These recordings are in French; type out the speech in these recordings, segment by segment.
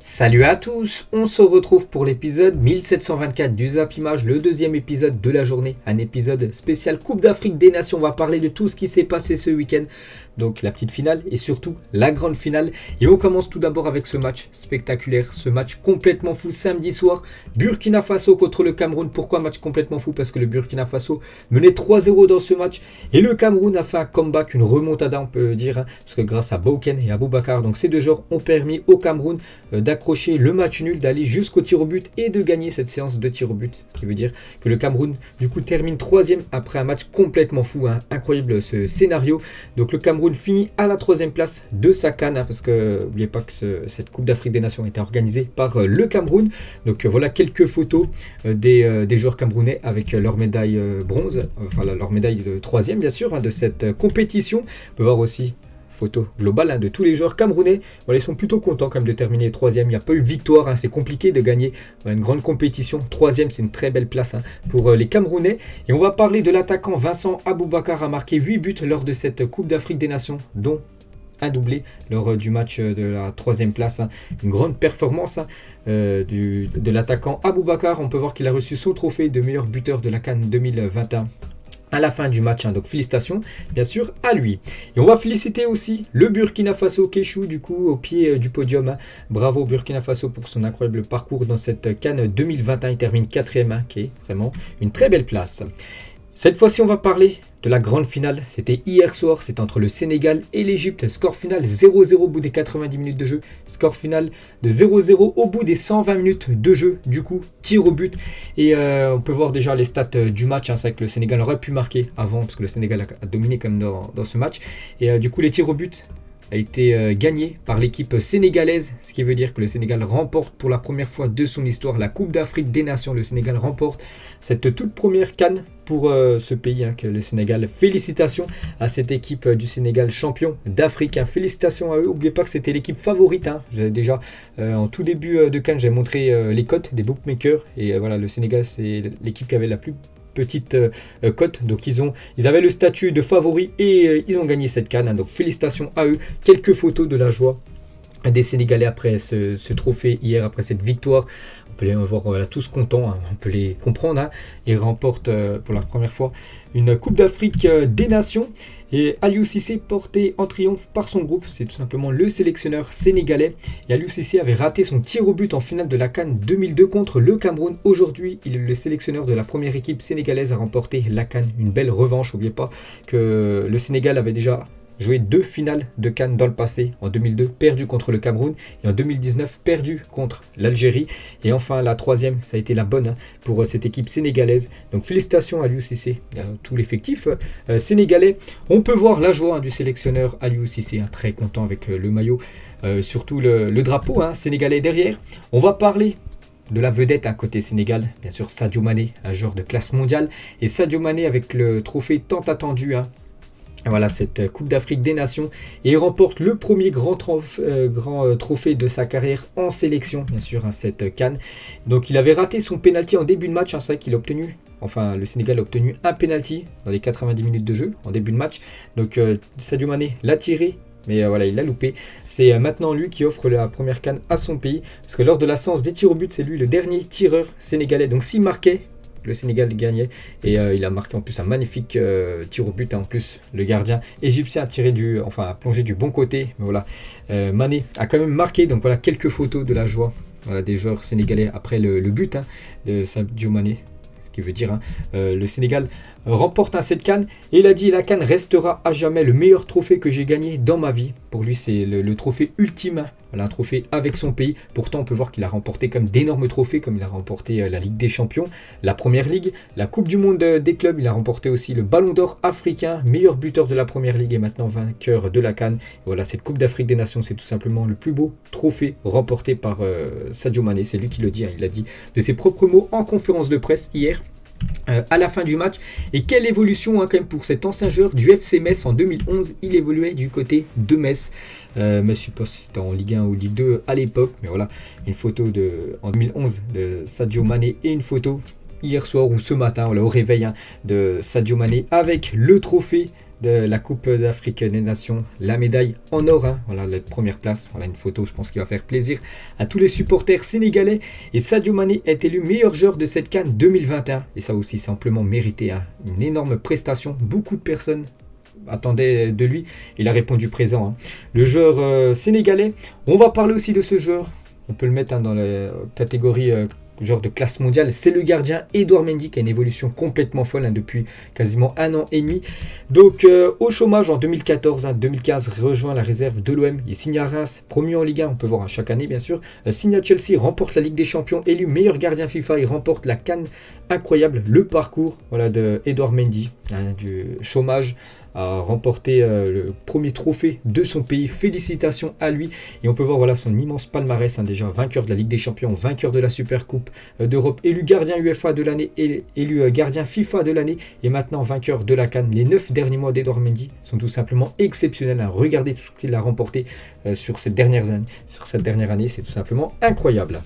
Salut à tous, on se retrouve pour l'épisode 1724 du Zap Image, le deuxième épisode de la journée, un épisode spécial Coupe d'Afrique des Nations. On va parler de tout ce qui s'est passé ce week-end, donc la petite finale et surtout la grande finale. Et on commence tout d'abord avec ce match spectaculaire, ce match complètement fou samedi soir, Burkina Faso contre le Cameroun. Pourquoi match complètement fou? Parce que le Burkina Faso menait 3-0 dans ce match et le Cameroun a fait un comeback, une remontada on peut dire, parce que grâce à Bouken et Aboubacar, donc ces deux joueurs ont permis au Cameroun d'accrocher le match nul, d'aller jusqu'au tir au but et de gagner cette séance de tir au but. Ce qui veut dire que le Cameroun du coup termine troisième après un match complètement fou, incroyable ce scénario. Donc le Cameroun finit à la troisième place de sa CAN, parce que n'oubliez pas que cette Coupe d'Afrique des Nations était organisée par le Cameroun. Donc voilà quelques photos des joueurs camerounais avec leur médaille bronze, enfin leur médaille de troisième bien sûr de cette compétition. On peut voir aussi photo globale de tous les joueurs camerounais. Voilà, ils sont plutôt contents quand même de terminer troisième. Il n'y a pas eu de victoire, c'est compliqué de gagner une grande compétition. Troisième, c'est une très belle place pour les Camerounais. Et on va parler de l'attaquant Vincent Aboubacar, a marqué 8 buts lors de cette Coupe d'Afrique des Nations, dont un doublé lors du match de la troisième place. Une grande performance de l'attaquant Aboubacar. On peut voir qu'il a reçu son trophée de meilleur buteur de la CAN 2021. À la fin du match, donc félicitations bien sûr à lui. Et on va féliciter aussi le Burkina Faso qui échoue du coup au pied du podium. Bravo Burkina Faso pour son incroyable parcours dans cette CAN 2021. Il termine 4e, qui est vraiment une très belle place. Cette fois-ci, on va parler de la grande finale. C'était hier soir, c'est entre le Sénégal et l'Égypte. Score final 0-0 au bout des 90 minutes de jeu. Score final de 0-0 au bout des 120 minutes de jeu. Du coup, tir au but. Et on peut voir déjà les stats du match. C'est vrai que le Sénégal aurait pu marquer avant, parce que le Sénégal a dominé comme dans ce match. Et du coup, les tirs au but a été gagné par l'équipe sénégalaise, ce qui veut dire que le Sénégal remporte pour la première fois de son histoire la Coupe d'Afrique des Nations. Le Sénégal remporte cette toute première CAN pour ce pays, que le Sénégal. Félicitations à cette équipe du Sénégal, champion d'Afrique. Félicitations à eux. N'oubliez pas que c'était l'équipe favorite. J'avais déjà en tout début de CAN, j'ai montré les cotes des bookmakers. Et voilà, le Sénégal, c'est l'équipe qui avait la plus petite cote, donc ils avaient le statut de favori et ils ont gagné cette CAN, donc félicitations à eux. Quelques photos de la joie des Sénégalais après ce trophée hier, après cette victoire. On peut les voir tous contents, on peut les comprendre. Ils remportent pour la première fois une Coupe d'Afrique des Nations. Et Aliou Cissé porté en triomphe par son groupe, c'est tout simplement le sélectionneur sénégalais. Et Aliou Cissé avait raté son tir au but en finale de la CAN 2002 contre le Cameroun. Aujourd'hui, il est le sélectionneur de la première équipe sénégalaise à remporter la CAN. Une belle revanche. N'oubliez pas que le Sénégal avait déjà joué 2 finales de CAN dans le passé. En 2002, perdu contre le Cameroun. Et en 2019, perdu contre l'Algérie. Et enfin, la troisième, ça a été la bonne pour cette équipe sénégalaise. Donc félicitations à Aliou Cissé, à tout l'effectif sénégalais. On peut voir la joie du sélectionneur Aliou Cissé, très content avec le maillot. Surtout le drapeau sénégalais derrière. On va parler de la vedette côté Sénégal, bien sûr Sadio Mané, un joueur de classe mondiale. Et Sadio Mané avec le trophée tant attendu, voilà cette Coupe d'Afrique des Nations, et il remporte le premier grand trophée de sa carrière en sélection, bien sûr, cette CAN. Donc il avait raté son penalty en début de match, c'est vrai qu'il a obtenu, enfin le Sénégal a obtenu un penalty dans les 90 minutes de jeu en début de match. Donc Sadio Mané l'a tiré, mais voilà, il l'a loupé. C'est maintenant lui qui offre la première CAN à son pays, parce que lors de la séance des tirs au but, c'est lui le dernier tireur sénégalais. Donc s'il marquait, le Sénégal gagnait, et il a marqué en plus un magnifique tir au but. En plus, le gardien égyptien a plongé du bon côté. Mais voilà, Mané a quand même marqué. Donc voilà quelques photos de la joie des joueurs sénégalais après le but de Sadio Mané. Qui veut dire le Sénégal remporte cette CAN, et il a dit: la CAN restera à jamais le meilleur trophée que j'ai gagné dans ma vie. Pour lui, c'est le trophée ultime, un trophée avec son pays. Pourtant, on peut voir qu'il a remporté comme d'énormes trophées, comme il a remporté la Ligue des Champions, la Première Ligue, la Coupe du Monde des clubs. Il a remporté aussi le Ballon d'Or africain, meilleur buteur de la Première Ligue et maintenant vainqueur de la CAN. Et voilà, cette Coupe d'Afrique des Nations, c'est tout simplement le plus beau trophée remporté par Sadio Mané. C'est lui qui le dit, il a dit de ses propres mots en conférence de presse hier. À la fin du match. Et quelle évolution quand même pour cet ancien joueur du FC Metz. En 2011, il évoluait du côté de Metz. Mais je ne sais pas si c'était en Ligue 1 ou Ligue 2 à l'époque. Mais voilà, une photo en 2011 de Sadio Mané et une photo hier soir ou ce matin, au réveil de Sadio Mané avec le trophée de la Coupe d'Afrique des Nations, la médaille en or, hein. Voilà la première place, voilà une photo, je pense qu'il va faire plaisir à tous les supporters sénégalais. Et Sadio Mané est élu meilleur joueur de cette CAN 2021, et ça aussi c'est amplement mérité, hein. Une énorme prestation, beaucoup de personnes attendaient de lui, il a répondu présent, hein. Le joueur sénégalais, on va parler aussi de ce joueur, on peut le mettre, hein, dans la catégorie joueur de classe mondiale, c'est le gardien Edouard Mendy qui a une évolution complètement folle, hein, depuis quasiment 1 an et demi. Donc au chômage en 2014, hein, 2015 rejoint la réserve de l'OM, il signe à Reims, promu en Ligue 1, on peut voir, hein, chaque année bien sûr, signe à Chelsea, remporte la Ligue des Champions, élu meilleur gardien FIFA, il remporte la CAN. Incroyable le parcours, voilà, de Edouard Mendy, hein, du chômage, a remporté le premier trophée de son pays. Félicitations à lui. Et on peut voir, voilà, son immense palmarès, hein, déjà vainqueur de la Ligue des Champions, vainqueur de la Super Coupe d'Europe, élu gardien UEFA de l'année, élu gardien FIFA de l'année, et maintenant vainqueur de la CAN. Les 9 derniers mois d'Edouard Mendy sont tout simplement exceptionnels, hein. Regardez tout ce qu'il a remporté sur cette dernière année, c'est tout simplement incroyable.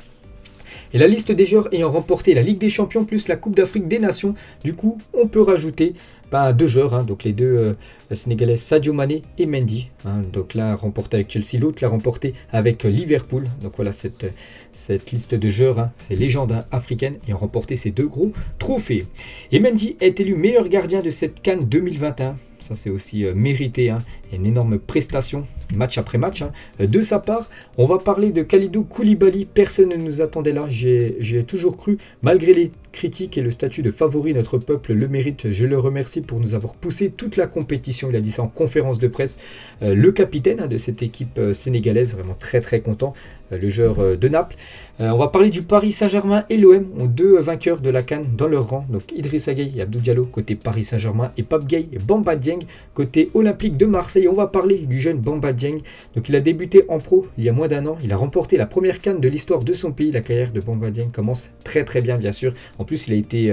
Et la liste des joueurs ayant remporté la Ligue des Champions plus la Coupe d'Afrique des Nations, du coup, on peut rajouter 2 joueurs, hein, donc les deux Sénégalais, Sadio Mané et Mendy, hein. Donc là, remporté avec Chelsea, l'autre l'a remporté avec Liverpool. Donc voilà, cette liste de joueurs, hein, ces légendes, hein, africaines, ayant remporté ces 2 gros trophées. Et Mendy est élu meilleur gardien de cette CAN 2021. Ça, c'est aussi mérité, hein. Il y a une énorme prestation, match après match, hein, de sa part. On va parler de Kalidou Koulibaly. Personne ne nous attendait là. J'ai toujours cru, malgré les critiques et le statut de favori, notre peuple le mérite. Je le remercie pour nous avoir poussé toute la compétition. Il a dit ça en conférence de presse. Le capitaine, hein, de cette équipe sénégalaise, vraiment très très content. Le joueur de Naples. On va parler du Paris Saint-Germain et l'OM, ont 2 vainqueurs de la CAN dans leur rang. Donc Idrissa Gueye et Abdou Diallo côté Paris Saint-Germain, et Pape Gueye et Bamba Dieng côté Olympique de Marseille. On va parler du jeune Bamba Dieng. Donc il a débuté en pro il y a moins d'1 an. Il a remporté la première CAN de l'histoire de son pays. La carrière de Bamba Dieng commence très très bien, bien sûr. En plus, il a été,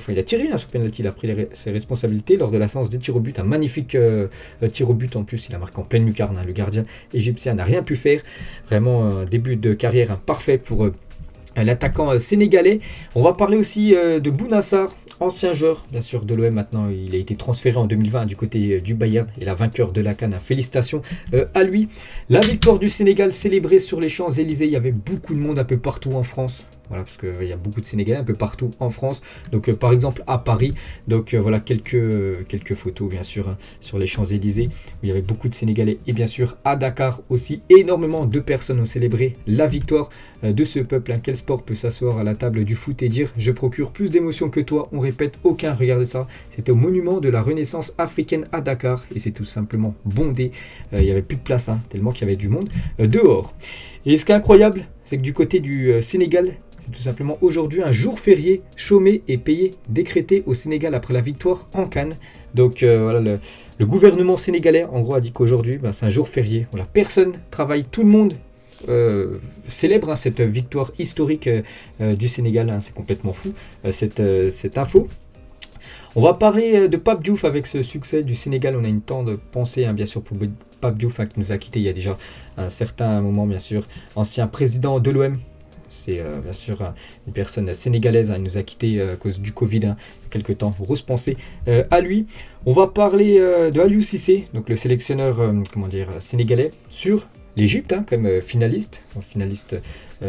il a tiré, hein, sur penalty. Il a pris ses responsabilités lors de la séance des tirs au but. Un magnifique tir au but en plus. Il a marqué en pleine lucarne, hein. Le gardien égyptien n'a rien pu faire. Vraiment un début de carrière, hein, parfait pour l'attaquant sénégalais. On va parler aussi de Bouna Sarr, ancien joueur bien sûr de l'OM. Maintenant il a été transféré en 2020 du côté du Bayern, et la vainqueur de la CAN. Félicitations à lui. La victoire du Sénégal célébrée sur les Champs-Élysées. Il y avait beaucoup de monde un peu partout en France. Voilà, parce qu'il y a beaucoup de Sénégalais un peu partout en France. Donc par exemple à Paris. Donc voilà quelques photos bien sûr, hein, sur les Champs-Élysées où il y avait beaucoup de Sénégalais. Et bien sûr à Dakar aussi, énormément de personnes ont célébré la victoire de ce peuple, hein. Quel sport peut s'asseoir à la table du foot et dire je procure plus d'émotions que toi? On répète aucun. Regardez ça, c'était au monument de la Renaissance africaine à Dakar, et c'est tout simplement bondé. Il n'y avait plus de place, hein, tellement qu'il y avait du monde dehors. Et ce qui est incroyable, c'est que du côté du Sénégal, c'est tout simplement aujourd'hui un jour férié, chômé et payé, décrété au Sénégal après la victoire en CAN. Donc voilà, le gouvernement sénégalais en gros a dit qu'aujourd'hui c'est un jour férié. Voilà, personne travaille, tout le monde célèbre, hein, cette victoire historique du Sénégal, hein. C'est complètement fou cette info. On va parler de Pape Diouf avec ce succès du Sénégal. On a une temps de pensée, hein, bien sûr, pour Pape Diouf, hein, qui nous a quittés il y a déjà un certain moment, bien sûr. Ancien président de l'OM. C'est bien sûr une personne sénégalaise, hein. Il nous a quittés à cause du Covid, hein, il y a quelques temps. Grosse pensée à lui. On va parler de Aliou Cissé, donc le sélectionneur sénégalais, sur l'Égypte, hein, comme finaliste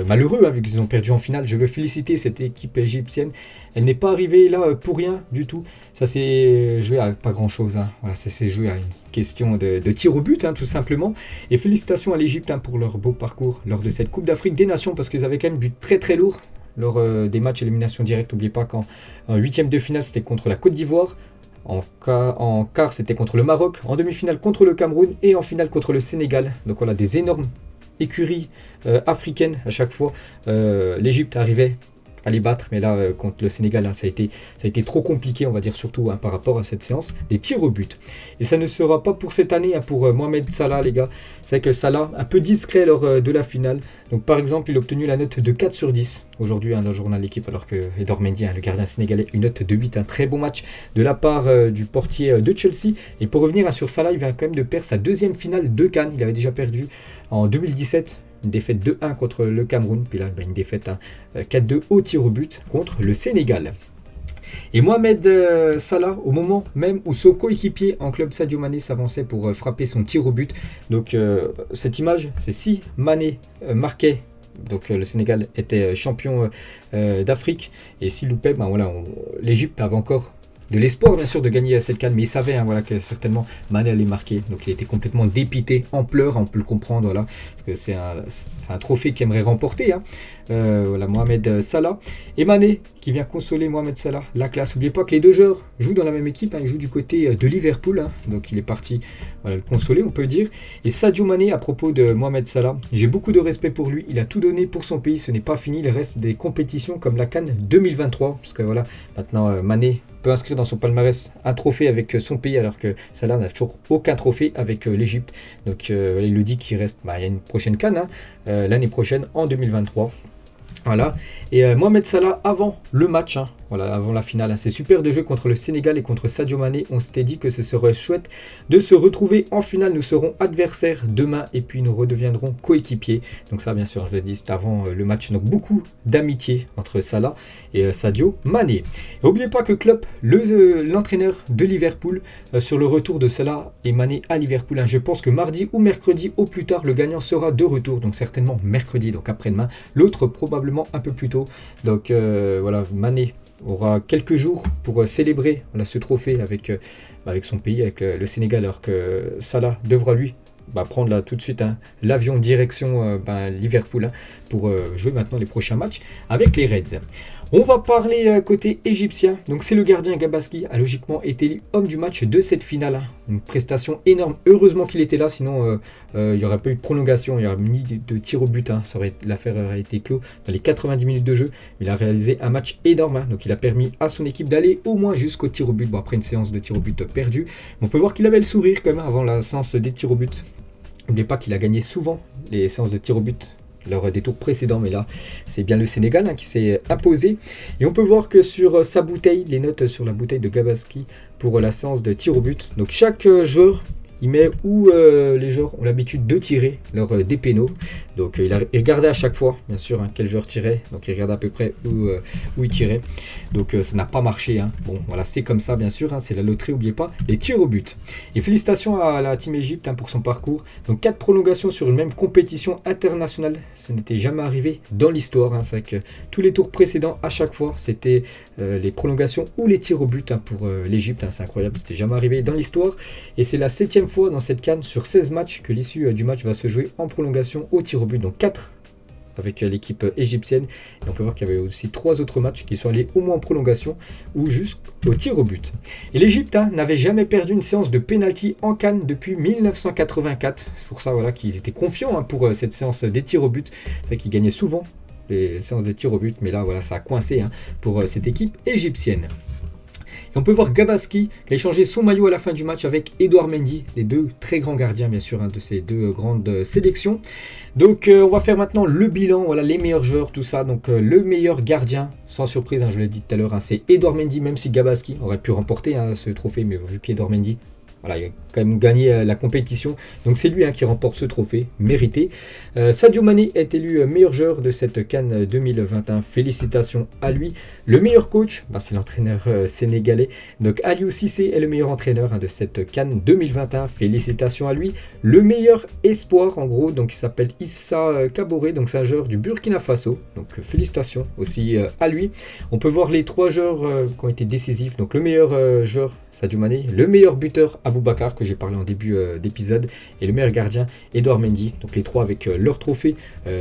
malheureux, hein, vu qu'ils ont perdu en finale. Je veux féliciter cette équipe égyptienne. Elle n'est pas arrivée là pour rien du tout. Ça s'est joué à pas grand chose, hein. Voilà, ça s'est joué à une question de tir au but, hein, tout simplement. Et félicitations à l'Égypte, hein, pour leur beau parcours lors de cette Coupe d'Afrique des Nations, parce qu'ils avaient quand même du très très lourd lors des matchs élimination directe. N'oubliez pas qu'en 8e de finale c'était contre la Côte d'Ivoire. En quart, c'était contre le Maroc. En demi-finale, contre le Cameroun. Et en finale, contre le Sénégal. Donc voilà, des énormes écuries africaines à chaque fois. L'Égypte arrivait à les battre. Mais là, contre le Sénégal, hein, ça a été trop compliqué, on va dire, surtout, hein, par rapport à cette séance des tirs au but. Et ça ne sera pas pour cette année, hein, pour Mohamed Salah, les gars. C'est que Salah, un peu discret lors de la finale. Donc par exemple, il a obtenu la note de 4 sur 10 aujourd'hui, hein, dans le journal L'équipe, alors que Edouard Mendy, hein, le gardien sénégalais, une note de 8. Un très bon match de la part du portier de Chelsea. Et pour revenir, hein, sur Salah, il vient quand même de perdre sa 2e finale de CAN. Il avait déjà perdu en 2017. Une défaite 2-1 contre le Cameroun. Puis là, une défaite 4-2 au tir au but contre le Sénégal. Et Mohamed Salah, au moment même où son coéquipier en club Sadio Mané s'avançait pour frapper son tir au but. Donc cette image, c'est si Mané marquait. Donc le Sénégal était champion d'Afrique. Et s'il loupait, ben, voilà, l'Égypte avait encore de l'espoir bien sûr de gagner cette CAN, mais il savait voilà, que certainement Mané allait marquer, donc il était complètement dépité, en pleurs, on peut le comprendre, voilà, parce que c'est un trophée qu'il aimerait remporter, voilà, Mohamed Salah, et Mané qui vient consoler Mohamed Salah, la classe. N'oubliez pas que les deux joueurs jouent dans la même équipe, ils jouent du côté de Liverpool, donc il est parti voilà, le consoler, on peut dire. Et Sadio Mané, à propos de Mohamed Salah, j'ai beaucoup de respect pour lui, il a tout donné pour son pays, ce n'est pas fini, il reste des compétitions comme la CAN 2023, parce que voilà, maintenant Mané peut inscrire dans son palmarès un trophée avec son pays, alors que Salah n'a toujours aucun trophée avec l'Égypte. Donc il le dit qu'il reste, il y a une prochaine CAN l'année prochaine en 2023. Voilà, et Mohamed Salah avant le match, voilà, avant la finale, c'est super de jeu contre le Sénégal et contre Sadio Mané. On s'était dit que ce serait chouette de se retrouver en finale. Nous serons adversaires demain et puis nous redeviendrons coéquipiers. Donc ça, bien sûr, je l'ai dit, c'était avant le match. Donc beaucoup d'amitié entre Salah et Sadio Mané. N'oubliez pas que Klopp, l'entraîneur de Liverpool, sur le retour de Salah et Mané à Liverpool, je pense que mardi ou mercredi au plus tard, le gagnant sera de retour. Donc certainement mercredi, donc après-demain. L'autre probablement un peu plus tôt. Donc voilà, Mané aura quelques jours pour célébrer ce trophée avec son pays, avec le Sénégal, alors que Salah devra lui prendre là, tout de suite l'avion direction Liverpool pour jouer maintenant les prochains matchs avec les Reds. On va parler côté égyptien. Donc c'est le gardien Gabaski a logiquement été élu homme du match de cette finale. Une prestation énorme. Heureusement qu'il était là, sinon il n'y aurait pas eu de prolongation, il n'y aurait ni de tir au but. L'affaire aurait été clos dans les 90 minutes de jeu. Il a réalisé un match énorme. Donc il a permis à son équipe d'aller au moins jusqu'au tir au but. Bon, après une séance de tir au but perdue. On peut voir qu'il avait le sourire quand même avant la séance des tirs au but. N'oubliez pas qu'il a gagné souvent les séances de tir au but lors des tours précédents, mais là c'est bien le Sénégal qui s'est imposé. Et on peut voir que sur sa bouteille, les notes sur la bouteille de Gabaski pour la séance de tir au but, donc chaque joueur il met où les joueurs ont l'habitude de tirer lors des pénaux. Donc il regardait à chaque fois, bien sûr, quel joueur tirait. Donc il regardait à peu près où il tirait. Donc ça n'a pas marché. Bon, voilà, c'est comme ça, bien sûr. C'est la loterie, n'oubliez pas, les tirs au but. Et félicitations à la Team Égypte pour son parcours. Donc 4 prolongations sur une même compétition internationale. Ça n'était jamais arrivé dans l'histoire. C'est vrai que tous les tours précédents, à chaque fois, c'était les prolongations ou les tirs au but pour l'Égypte. C'est incroyable, c'était jamais arrivé dans l'histoire. Et c'est la 7e fois dans cette CAN sur 16 matchs que l'issue du match va se jouer en prolongation au tir au but, donc 4 avec l'équipe égyptienne. Et on peut voir qu'il y avait aussi 3 autres matchs qui sont allés au moins en prolongation ou jusqu'au tir au but. Et l'Égypte n'avait jamais perdu une séance de pénalty en CAN depuis 1984. C'est pour ça qu'ils étaient confiants pour cette séance des tirs au but. C'est vrai qu'ils gagnaient souvent les séances des tirs au but, mais là ça a coincé pour cette équipe égyptienne. Et on peut voir Gabaski qui a échangé son maillot à la fin du match avec Edouard Mendy, les deux très grands gardiens bien sûr de ces deux grandes sélections. Donc on va faire maintenant le bilan, les meilleurs joueurs, tout ça. Donc le meilleur gardien, sans surprise, je l'ai dit tout à l'heure, c'est Edouard Mendy, même si Gabaski aurait pu remporter ce trophée, mais vu qu'Edouard Mendy, il a quand même gagné la compétition. Donc c'est lui qui remporte ce trophée, mérité. Sadio Mané est élu meilleur joueur de cette CAN 2021. Félicitations à lui. Le meilleur coach, c'est l'entraîneur sénégalais. Donc Aliou Cissé est le meilleur entraîneur de cette CAN 2021. Félicitations à lui. Le meilleur espoir, en gros, donc il s'appelle Issa Kaboré. Donc c'est un joueur du Burkina Faso. Donc félicitations aussi à lui. On peut voir les 3 joueurs qui ont été décisifs. Donc le meilleur joueur, Sadio Mané. Le meilleur buteur, Aboubacar, que j'ai parlé en début d'épisode, et le meilleur gardien, Edouard Mendy, donc les 3 avec leur trophée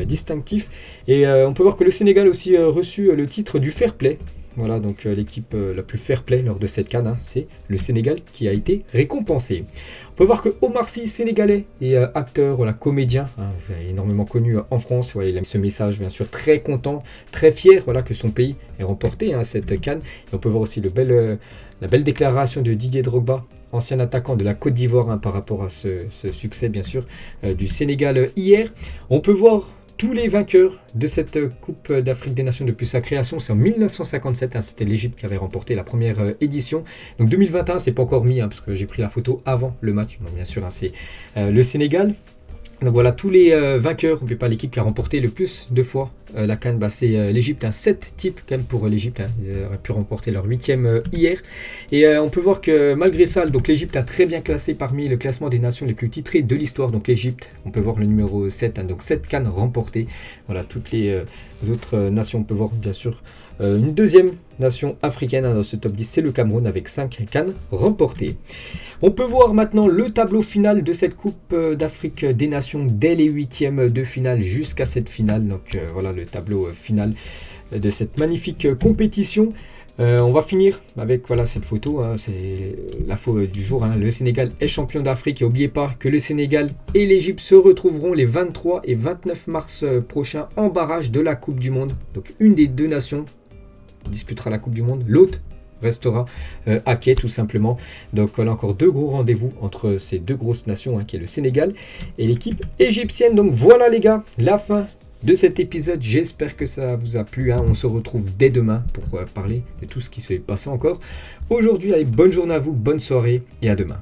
distinctif. Et on peut voir que le Sénégal a aussi reçu le titre du fair play. Voilà, donc l'équipe la plus fair play lors de cette CAN, c'est le Sénégal qui a été récompensé. On peut voir que Omar Sy, sénégalais et acteur, comédien, énormément connu en France. Il a mis ce message, bien sûr, très content, très fier que son pays ait remporté cette CAN. Et on peut voir aussi la belle déclaration de Didier Drogba, ancien attaquant de la Côte d'Ivoire, par rapport à ce succès, bien sûr, du Sénégal hier. On peut voir tous les vainqueurs de cette Coupe d'Afrique des Nations depuis sa création. C'est en 1957, c'était l'Égypte qui avait remporté la première édition. Donc 2021, c'est pas encore mis, parce que j'ai pris la photo avant le match. Donc bien sûr, c'est le Sénégal. Donc voilà, tous les vainqueurs, n'oubliez pas l'équipe qui a remporté le plus de fois la CAN, c'est l'Égypte, 7 titres quand même pour l'Égypte, ils auraient pu remporter leur 8e hier. Et on peut voir que malgré ça, donc l'Égypte a très bien classé parmi le classement des nations les plus titrées de l'histoire. Donc l'Égypte, on peut voir le numéro 7, donc 7 CAN remportées. Voilà, toutes les autres nations, on peut voir bien sûr une deuxième nation africaine dans ce top 10, c'est le Cameroun avec 5 CAN remportées. On peut voir maintenant le tableau final de cette Coupe d'Afrique des Nations dès les 8e de finale jusqu'à cette finale. Donc voilà le tableau final de cette magnifique compétition. On va finir avec cette photo, c'est la photo du jour. Le Sénégal est champion d'Afrique et n'oubliez pas que le Sénégal et l'Égypte se retrouveront les 23 et 29 mars prochains en barrage de la Coupe du Monde. Donc une des deux nations disputera la Coupe du Monde, l'autre restera à quai tout simplement. Donc voilà encore 2 gros rendez-vous entre ces 2 grosses nations qui est le Sénégal et l'équipe égyptienne. Donc voilà les gars, la fin de cet épisode, j'espère que ça vous a plu. On se retrouve dès demain pour parler de tout ce qui s'est passé encore aujourd'hui. Allez, bonne journée à vous, bonne soirée et à demain.